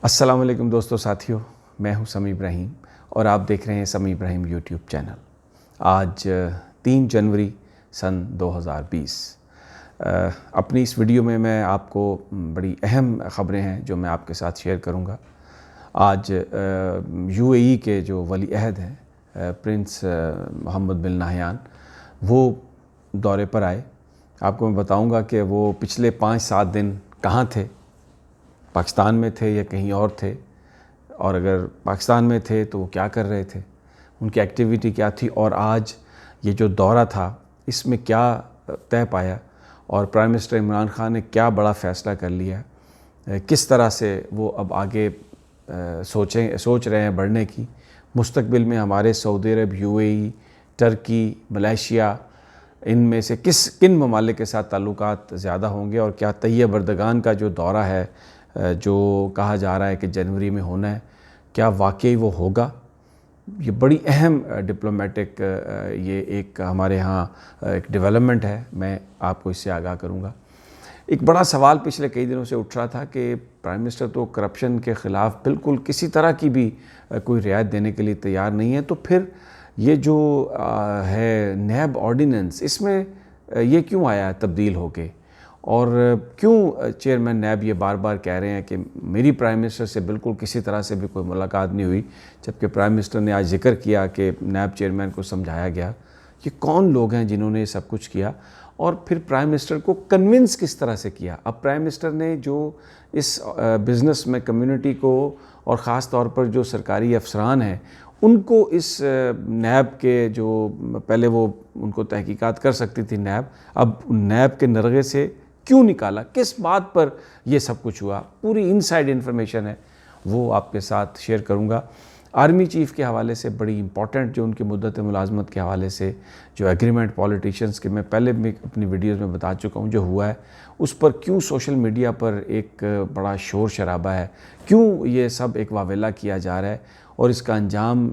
السلام علیکم دوستو ساتھیو، میں ہوں سمیع ابراہیم اور آپ دیکھ رہے ہیں سمیع ابراہیم یوٹیوب چینل۔ آج 3 جنوری سن 2020۔ اپنی اس ویڈیو میں آپ کو بڑی اہم خبریں ہیں جو میں آپ کے ساتھ شیئر کروں گا۔ آج UAE کے جو ولی عہد ہیں پرنس محمد بن نہیان، وہ دورے پر آئے۔ آپ کو میں بتاؤں گا کہ وہ پچھلے 5-7 دن کہاں تھے، پاکستان میں تھے یا کہیں اور تھے، اور اگر پاکستان میں تھے تو وہ کیا کر رہے تھے، ان کی ایکٹیویٹی کیا تھی، اور آج یہ جو دورہ تھا اس میں کیا طے پایا، اور پرائم منسٹر عمران خان نے کیا بڑا فیصلہ کر لیا، کس طرح سے وہ اب آگے سوچ رہے ہیں بڑھنے کی۔ مستقبل میں ہمارے سعودی عرب، UAE، ترکی، ملیشیا، ان میں سے کن ممالک کے ساتھ تعلقات زیادہ ہوں گے، اور کیا طیب اردگان کا جو دورہ ہے جو کہا جا رہا ہے کہ جنوری میں ہونا ہے، کیا واقعی وہ ہوگا۔ یہ بڑی اہم ڈپلومیٹک یہ ایک ہمارے ہاں ایک ڈیولپمنٹ ہے، میں آپ کو اس سے آگاہ کروں گا۔ ایک بڑا سوال پچھلے کئی دنوں سے اٹھ رہا تھا کہ پرائم منسٹر تو کرپشن کے خلاف بالکل کسی طرح کی بھی کوئی رعایت دینے کے لیے تیار نہیں ہے، تو پھر یہ جو ہے نیب آرڈیننس، اس میں یہ کیوں آیا ہے تبدیل ہو کے، اور کیوں چیئرمین نیب یہ بار بار کہہ رہے ہیں کہ میری پرائم منسٹر سے بالکل کسی طرح سے بھی کوئی ملاقات نہیں ہوئی، جبکہ پرائم منسٹر نے آج ذکر کیا کہ نیب چیئرمین کو سمجھایا گیا۔ یہ کون لوگ ہیں جنہوں نے یہ سب کچھ کیا، اور پھر پرائم منسٹر کو کنونس کس طرح سے کیا۔ اب پرائم منسٹر نے جو اس بزنس میں کمیونٹی کو، اور خاص طور پر جو سرکاری افسران ہیں، ان کو اس نیب کے جو پہلے وہ ان کو تحقیقات کر سکتی تھی نیب، اب نیب کے نرغے سے کیوں نکالا، کس بات پر یہ سب کچھ ہوا، پوری انسائیڈ انفارمیشن ہے، وہ آپ کے ساتھ شیئر کروں گا۔ آرمی چیف کے حوالے سے بڑی امپورٹنٹ جو ان کی مدت ملازمت کے حوالے سے جو ایگریمنٹ پولیٹیشنز کے میں پہلے بھی اپنی ویڈیوز میں بتا چکا ہوں جو ہوا ہے، اس پر کیوں سوشل میڈیا پر ایک بڑا شور شرابہ ہے، کیوں یہ سب ایک واویلا کیا جا رہا ہے، اور اس کا انجام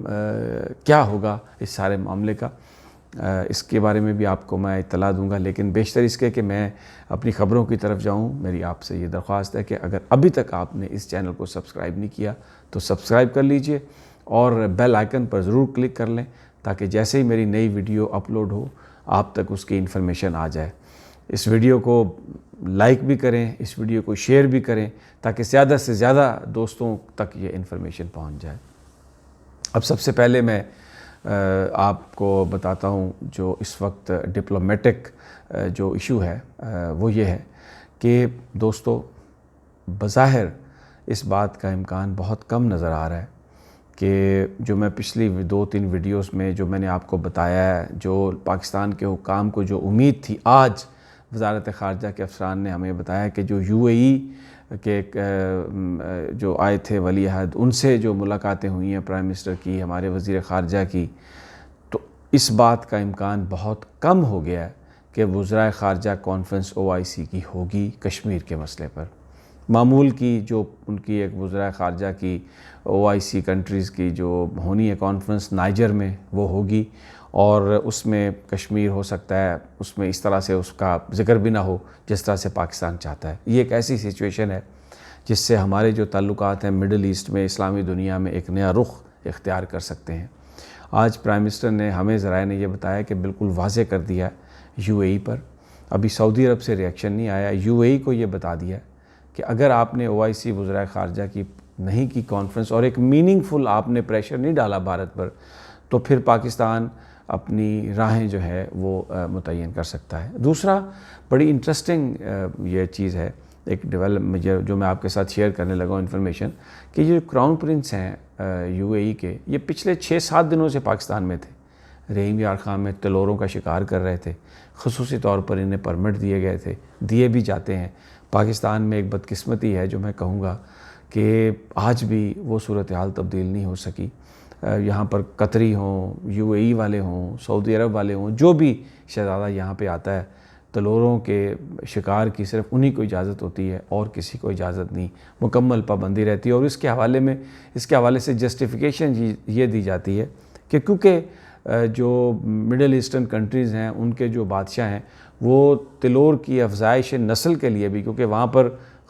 کیا ہوگا اس سارے معاملے کا، اس کے بارے میں بھی آپ کو میں اطلاع دوں گا۔ لیکن بیشتر اس کے کہ میں اپنی خبروں کی طرف جاؤں، میری آپ سے یہ درخواست ہے کہ اگر ابھی تک آپ نے اس چینل کو سبسکرائب نہیں کیا تو سبسکرائب کر لیجئے، اور بیل آئیکن پر ضرور کلک کر لیں تاکہ جیسے ہی میری نئی ویڈیو اپلوڈ ہو آپ تک اس کی انفارمیشن آ جائے۔ اس ویڈیو کو لائک بھی کریں، اس ویڈیو کو شیئر بھی کریں تاکہ زیادہ سے زیادہ دوستوں تک یہ انفارمیشن پہنچ جائے۔ اب سب سے پہلے میں آپ کو بتاتا ہوں جو اس وقت ڈپلومیٹک جو ایشو ہے وہ یہ ہے کہ دوستو، بظاہر اس بات کا امکان بہت کم نظر آ رہا ہے کہ جو میں پچھلی 2-3 ویڈیوز میں جو میں نے آپ کو بتایا ہے، جو پاکستان کے حکام کو جو امید تھی، آج وزارت خارجہ کے افسران نے ہمیں بتایا کہ جو UAE کے جو آئے تھے ولی عہد، ان سے جو ملاقاتیں ہوئی ہیں پرائم منسٹر کی، ہمارے وزیر خارجہ کی، تو اس بات کا امکان بہت کم ہو گیا ہے کہ وزرائے خارجہ کانفرنس OIC کی ہوگی کشمیر کے مسئلے پر۔ معمول کی جو ان کی ایک وزرائے خارجہ کی OIC کنٹریز کی جو ہونی ہے کانفرنس نائجر میں، وہ ہوگی، اور اس میں کشمیر ہو سکتا ہے اس میں اس طرح سے اس کا ذکر بھی نہ ہو جس طرح سے پاکستان چاہتا ہے۔ یہ ایک ایسی سچویشن ہے جس سے ہمارے جو تعلقات ہیں مڈل ایسٹ میں، اسلامی دنیا میں ایک نیا رخ اختیار کر سکتے ہیں۔ آج پرائم منسٹر نے ہمیں ذرائع نے یہ بتایا کہ بالکل واضح کر دیا ہے UAE پر، ابھی سعودی عرب سے ریئیکشن نہیں آیا، UAE کو یہ بتا دیا کہ اگر آپ نے OIC وزرائے خارجہ کی نہیں کی کانفرنس، اور ایک میننگ فل آپ نے پریشر نہیں ڈالا بھارت پر، تو پھر پاکستان اپنی راہیں جو ہے وہ متعین کر سکتا ہے۔ دوسرا بڑی انٹرسٹنگ یہ چیز ہے، ایک ڈیولپمنٹ جو میں آپ کے ساتھ شیئر کرنے لگا ہوں انفارمیشن، کہ یہ کراؤن پرنس ہیں UAE کے، یہ پچھلے 6-7 دنوں سے پاکستان میں تھے، رحیم یار خان میں تلوروں کا شکار کر رہے تھے، خصوصی طور پر انہیں پرمٹ دیے گئے تھے، دیے بھی جاتے ہیں۔ پاکستان میں ایک بدقسمتی ہے جو میں کہوں گا کہ آج بھی وہ صورتحال تبدیل نہیں ہو سکی۔ یہاں پر قطری ہوں، UAE والے ہوں، سعودی عرب والے ہوں، جو بھی شہزادہ یہاں پہ آتا ہے، تلوروں کے شکار کی صرف انہی کو اجازت ہوتی ہے اور کسی کو اجازت نہیں، مکمل پابندی رہتی ہے۔ اور اس کے حوالے سے جسٹیفیکیشن یہ دی جاتی ہے کہ کیونکہ جو مڈل ایسٹرن کنٹریز ہیں ان کے جو بادشاہ ہیں وہ تلور کی افزائش نسل کے لیے بھی، کیونکہ وہاں پر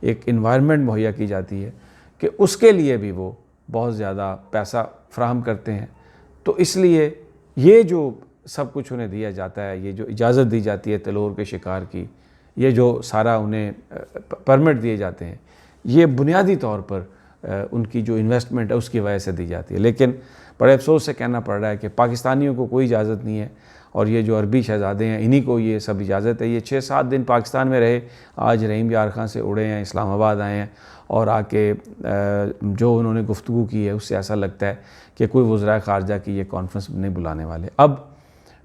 ایک انوائرمنٹ مہیا کی جاتی ہے کہ اس کے لیے بھی وہ بہت زیادہ پیسہ فراہم کرتے ہیں. تو اس لیے یہ جو سب کچھ انہیں دیا جاتا ہے، یہ جو اجازت دی جاتی ہے تلور کے شکار کی، یہ جو سارا انہیں پرمٹ دیے جاتے ہیں، یہ بنیادی طور پر ان کی جو انویسٹمنٹ ہے اس کی وجہ سے دی جاتی ہے. لیکن بڑے افسوس سے کہنا پڑ رہا ہے کہ پاکستانیوں کو کوئی اجازت نہیں ہے، اور یہ جو عربی شہزادے ہیں انہی کو یہ سب اجازت ہے. یہ 6-7 دن پاکستان میں رہے، آج رحیم یار خان سے اڑے ہیں، اسلام آباد آئے ہیں، اور آ کے جو انہوں نے گفتگو کی ہے اس سے ایسا لگتا ہے کہ کوئی وزرائے خارجہ کی یہ کانفرنس نہیں بلانے والے. اب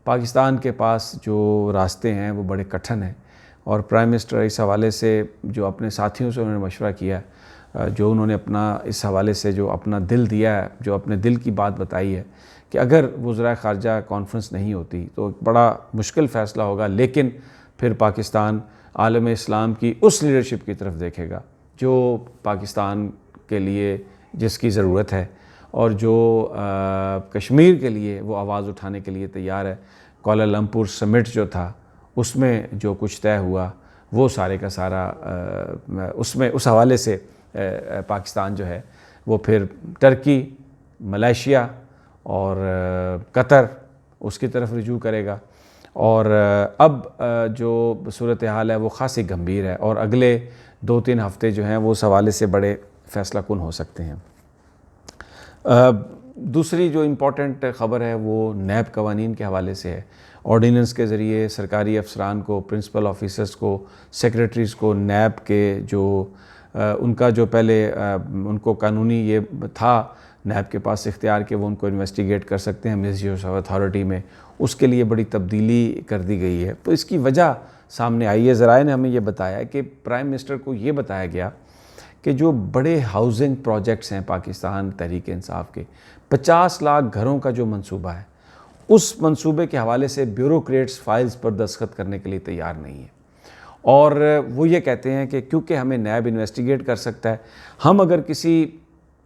پاکستان کے پاس جو راستے ہیں وہ بڑے کٹھن ہیں، اور پرائم منسٹر اس حوالے سے جو اپنے ساتھیوں سے انہوں نے مشورہ کیا ہے، جو انہوں نے اپنا اس حوالے سے جو اپنا دل دیا ہے، جو اپنے دل کی بات بتائی ہے کہ اگر وزرائے خارجہ کانفرنس نہیں ہوتی تو ایک بڑا مشکل فیصلہ ہوگا، لیکن پھر پاکستان عالم اسلام کی اس لیڈرشپ کی طرف دیکھے گا جو پاکستان کے لیے جس کی ضرورت ہے، اور جو کشمیر کے لیے وہ آواز اٹھانے کے لیے تیار ہے. کوالالمپور سمٹ جو تھا اس میں جو کچھ طے ہوا وہ سارے کا سارا اس حوالے سے پاکستان جو ہے وہ پھر ٹرکی، ملائیشیا اور قطر اس کی طرف رجوع کرے گا. اور اب جو صورتحال ہے وہ خاصی گمبھیر ہے، اور اگلے 2-3 ہفتے جو ہیں وہ اس حوالے سے بڑے فیصلہ کن ہو سکتے ہیں. دوسری جو امپورٹنٹ خبر ہے وہ نیب قوانین کے حوالے سے ہے. آرڈیننس کے ذریعے سرکاری افسران کو، پرنسپل آفیسرز کو، سیکریٹریز کو نیب کے جو ان کا جو پہلے ان کو قانونی یہ تھا نیب کے پاس اختیار کہ وہ ان کو انویسٹیگیٹ کر سکتے ہیں مس یوز آف اتھارٹی میں، اس کے لیے بڑی تبدیلی کر دی گئی ہے. تو اس کی وجہ سامنے آئی ہے. ذرائع نے ہمیں یہ بتایا کہ پرائم منسٹر کو یہ بتایا گیا کہ جو بڑے ہاؤسنگ پروجیکٹس ہیں پاکستان تحریک انصاف کے، 50 لاکھ گھروں کا جو منصوبہ ہے، اس منصوبے کے حوالے سے بیوروکریٹس فائلز پر دستخط کرنے کے لیے تیار نہیں ہیں. اور وہ یہ کہتے ہیں کہ کیونکہ ہمیں نیب انویسٹیگیٹ کر سکتا ہے، ہم اگر کسی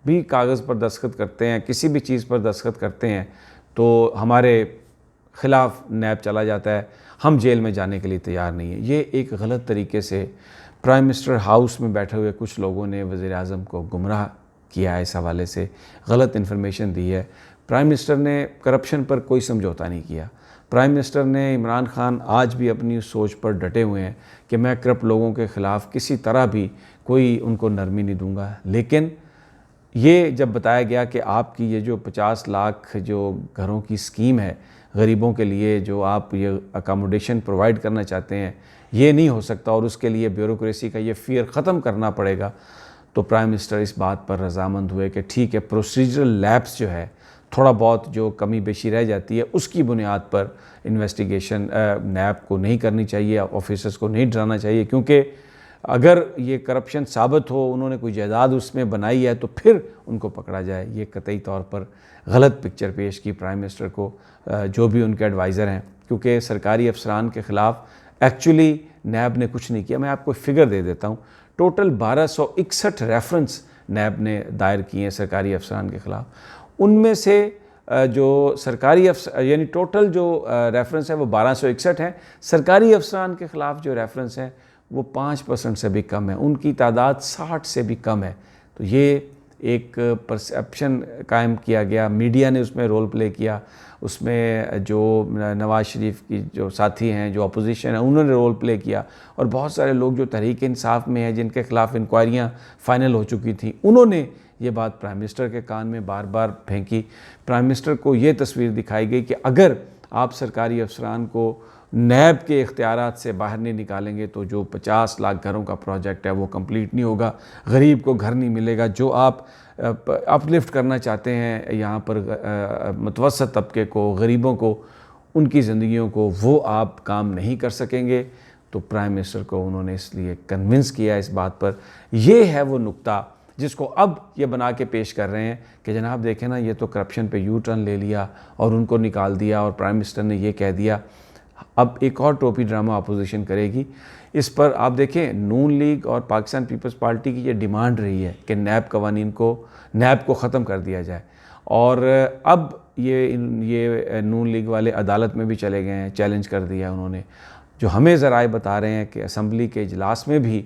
بھی کاغذ پر دستخط کرتے ہیں، کسی بھی چیز پر دستخط کرتے ہیں تو ہمارے خلاف نیب چلا جاتا ہے، ہم جیل میں جانے کے لیے تیار نہیں ہیں. یہ ایک غلط طریقے سے پرائم منسٹر ہاؤس میں بیٹھے ہوئے کچھ لوگوں نے وزیر اعظم کو گمراہ کیا ہے، اس حوالے سے غلط انفارمیشن دی ہے. پرائم منسٹر نے کرپشن پر کوئی سمجھوتا نہیں کیا. پرائم منسٹر نے عمران خان آج بھی اپنی اس سوچ پر ڈٹے ہوئے ہیں کہ میں کرپٹ لوگوں کے خلاف کسی طرح بھی کوئی ان کو نرمی نہیں دوں گا. لیکن یہ جب بتایا گیا کہ آپ کی یہ جو 50 لاکھ جو گھروں کی اسکیم ہے غریبوں کے لیے، جو آپ یہ اکاموڈیشن پرووائڈ کرنا چاہتے ہیں، یہ نہیں ہو سکتا اور اس کے لیے بیوروکریسی کا یہ فیئر ختم کرنا پڑے گا، تو پرائم منسٹر اس بات پر رضامند ہوئے کہ ٹھیک ہے، پروسیجرل لیپس جو ہے، تھوڑا بہت جو کمی بیشی رہ جاتی ہے اس کی بنیاد پر انویسٹیگیشن نیب کو نہیں کرنی چاہیے، آفیسرز کو نہیں ڈرانا چاہیے، کیونکہ اگر یہ کرپشن ثابت ہو، انہوں نے کوئی جائیداد اس میں بنائی ہے تو پھر ان کو پکڑا جائے. یہ قطعی طور پر غلط پکچر پیش کی پرائم منسٹر کو، جو بھی ان کے ایڈوائزر ہیں، کیونکہ سرکاری افسران کے خلاف ایکچولی نیب نے کچھ نہیں کیا. میں آپ کو فگر دے دیتا ہوں. ٹوٹل 1261 ریفرنس نیب نے دائر کیے ہیں سرکاری افسران کے خلاف. ان میں سے جو سرکاری یعنی ٹوٹل جو ریفرنس ہے وہ 1261 ہیں. سرکاری افسران کے خلاف جو ریفرنس ہیں وہ 5% سے بھی کم ہے، ان کی تعداد 60 سے بھی کم ہے. تو یہ ایک پرسیپشن قائم کیا گیا، میڈیا نے اس میں رول پلے کیا، اس میں جو نواز شریف کی جو ساتھی ہیں، جو اپوزیشن ہے، انہوں نے رول پلے کیا، اور بہت سارے لوگ جو تحریک انصاف میں ہیں جن کے خلاف انکوائریاں فائنل ہو چکی تھیں، انہوں نے یہ بات پرائم منسٹر کے کان میں بار بار پھینکی. پرائم منسٹر کو یہ تصویر دکھائی گئی کہ اگر آپ سرکاری افسران کو نیب کے اختیارات سے باہر نہیں نکالیں گے تو جو 50 لاکھ گھروں کا پروجیکٹ ہے وہ کمپلیٹ نہیں ہوگا، غریب کو گھر نہیں ملے گا. جو آپ اپ لفٹ کرنا چاہتے ہیں یہاں پر متوسط طبقے کو، غریبوں کو، ان کی زندگیوں کو، وہ آپ کام نہیں کر سکیں گے. تو پرائم منسٹر کو انہوں نے اس لیے کنونس کیا اس بات پر. یہ ہے وہ نقطہ جس کو اب یہ بنا کے پیش کر رہے ہیں کہ جناب دیکھیں نا، یہ تو کرپشن پہ یو ٹرن لے لیا اور ان کو نکال دیا، اور پرائم منسٹر نے یہ کہہ دیا. اب ایک اور ٹوپی ڈرامہ اپوزیشن کرے گی. اس پر آپ دیکھیں نون لیگ اور پاکستان پیپلز پارٹی کی یہ ڈیمانڈ رہی ہے کہ نیب قوانین کو، نیب کو ختم کر دیا جائے. اور اب یہ نون لیگ والے عدالت میں بھی چلے گئے ہیں، چیلنج کر دیا انہوں نے. جو ہمیں ذرائع بتا رہے ہیں کہ اسمبلی کے اجلاس میں بھی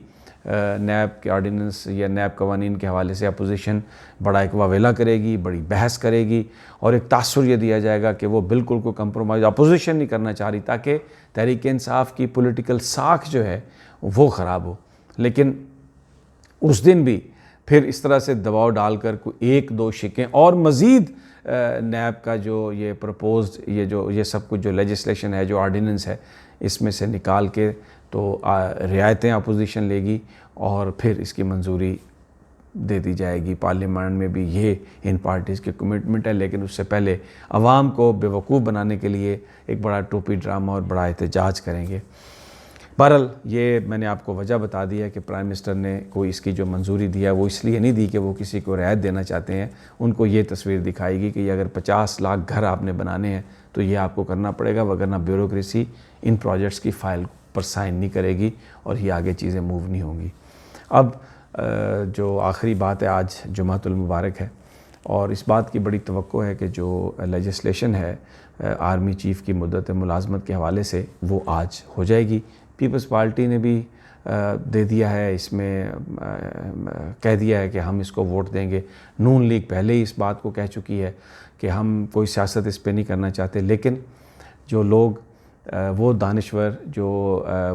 نیب کے آرڈیننس یا نیب قوانین کے حوالے سے اپوزیشن بڑا ایک واویلا کرے گی، بڑی بحث کرے گی، اور ایک تاثر یہ دیا جائے گا کہ وہ بالکل کوئی کمپرومائز اپوزیشن نہیں کرنا چاہ رہی تاکہ تحریک انصاف کی پولیٹیکل ساکھ جو ہے وہ خراب ہو۔ لیکن اس دن بھی پھر اس طرح سے دباؤ ڈال کر کوئی ایک دو شکیں اور مزید نیب کا جو یہ پرپوزڈ یہ سب کچھ جو لیجسلیشن ہے، جو آرڈیننس ہے، اس میں سے نکال کے تو رعایتیں اپوزیشن لے گی اور پھر اس کی منظوری دے دی جائے گی۔ پارلیمنٹ میں بھی یہ ان پارٹیز کی کمٹمنٹ ہے، لیکن اس سے پہلے عوام کو بیوقوف بنانے کے لیے ایک بڑا ٹوپی ڈرامہ اور بڑا احتجاج کریں گے۔ بہرحال یہ میں نے آپ کو وجہ بتا دی ہے کہ پرائم منسٹر نے کوئی اس کی جو منظوری دیا ہے وہ اس لیے نہیں دی کہ وہ کسی کو رعایت دینا چاہتے ہیں، ان کو یہ تصویر دکھائے گی کہ یہ اگر 50 لاکھ گھر آپ نے بنانے ہیں تو یہ آپ کو کرنا پڑے گا، وگرنہ بیوروکریسی ان پروجیکٹس کی فائل پر سائن نہیں کرے گی اور یہ آگے چیزیں موو نہیں ہوں گی۔ اب جو آخری بات ہے، آج جمعۃ المبارک ہے اور اس بات کی بڑی توقع ہے کہ جو لیجسلیشن ہے آرمی چیف کی مدت ملازمت کے حوالے سے وہ آج ہو جائے گی۔ پیپلز پارٹی نے بھی دے دیا ہے، اس میں کہہ دیا ہے کہ ہم اس کو ووٹ دیں گے۔ نون لیگ پہلے ہی اس بات کو کہہ چکی ہے کہ ہم کوئی سیاست اس پہ نہیں کرنا چاہتے، لیکن جو لوگ وہ دانشور جو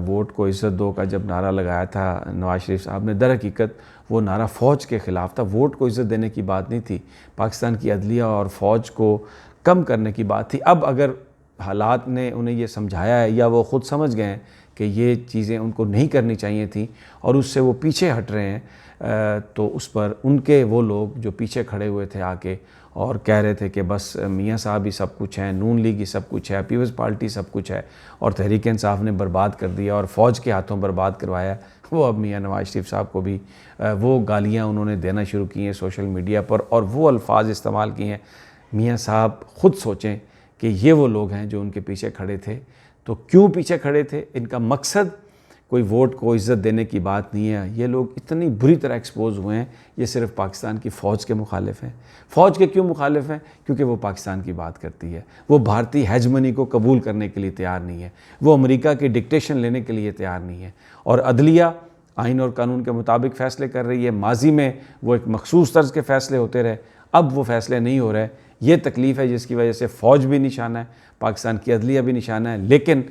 ووٹ کو عزت دو کا جب نعرہ لگایا تھا نواز شریف صاحب نے، در حقیقت وہ نعرہ فوج کے خلاف تھا، ووٹ کو عزت دینے کی بات نہیں تھی، پاکستان کی عدلیہ اور فوج کو کم کرنے کی بات تھی۔ اب اگر حالات نے انہیں یہ سمجھایا ہے یا وہ خود سمجھ گئے ہیں کہ یہ چیزیں ان کو نہیں کرنی چاہیے تھیں اور اس سے وہ پیچھے ہٹ رہے ہیں، تو اس پر ان کے وہ لوگ جو پیچھے کھڑے ہوئے تھے آ کے اور کہہ رہے تھے کہ بس میاں صاحب ہی سب کچھ ہیں، نون لیگ ہی سب کچھ ہے، پیپلز پارٹی سب کچھ ہے اور تحریک انصاف نے برباد کر دیا اور فوج کے ہاتھوں برباد کروایا، وہ اب میاں نواز شریف صاحب کو بھی وہ گالیاں انہوں نے دینا شروع کی ہیں سوشل میڈیا پر اور وہ الفاظ استعمال کیے ہیں۔ میاں صاحب خود سوچیں کہ یہ وہ لوگ ہیں جو ان کے پیچھے کھڑے تھے، تو کیوں پیچھے کھڑے تھے؟ ان کا مقصد کوئی ووٹ کو عزت دینے کی بات نہیں ہے۔ یہ لوگ اتنی بری طرح ایکسپوز ہوئے ہیں، یہ صرف پاکستان کی فوج کے مخالف ہیں۔ فوج کے کیوں مخالف ہیں؟ کیونکہ وہ پاکستان کی بات کرتی ہے، وہ بھارتی ہیجمنی کو قبول کرنے کے لیے تیار نہیں ہے، وہ امریکہ کی ڈکٹیشن لینے کے لیے تیار نہیں ہے، اور عدلیہ آئین اور قانون کے مطابق فیصلے کر رہی ہے۔ ماضی میں وہ ایک مخصوص طرز کے فیصلے ہوتے رہے، اب وہ فیصلے نہیں ہو رہے۔ یہ تکلیف ہے جس کی وجہ سے فوج بھی نشانہ ہے، پاکستان کی عدلیہ بھی نشانہ ہے۔ لیکن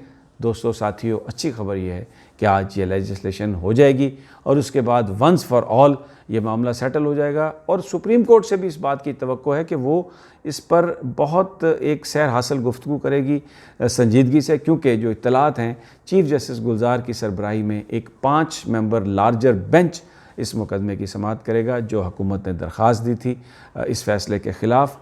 دوستو ساتھیو، اچھی خبر یہ ہے کہ آج یہ لیجسلیشن ہو جائے گی اور اس کے بعد ونس فار آل یہ معاملہ سیٹل ہو جائے گا، اور سپریم کورٹ سے بھی اس بات کی توقع ہے کہ وہ اس پر بہت ایک سیر حاصل گفتگو کرے گی سنجیدگی سے، کیونکہ جو اطلاعات ہیں چیف جسٹس گلزار کی سربراہی میں ایک 5 ممبر لارجر بینچ اس مقدمے کی سماعت کرے گا جو حکومت نے درخواست دی تھی اس فیصلے کے خلاف۔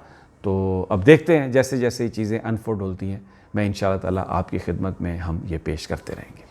تو اب دیکھتے ہیں جیسے جیسے یہ چیزیں انفولڈ ہوتی ہیں، میں انشاءاللہ تعالیٰ آپ کی خدمت میں ہم یہ پیش کرتے رہیں گے۔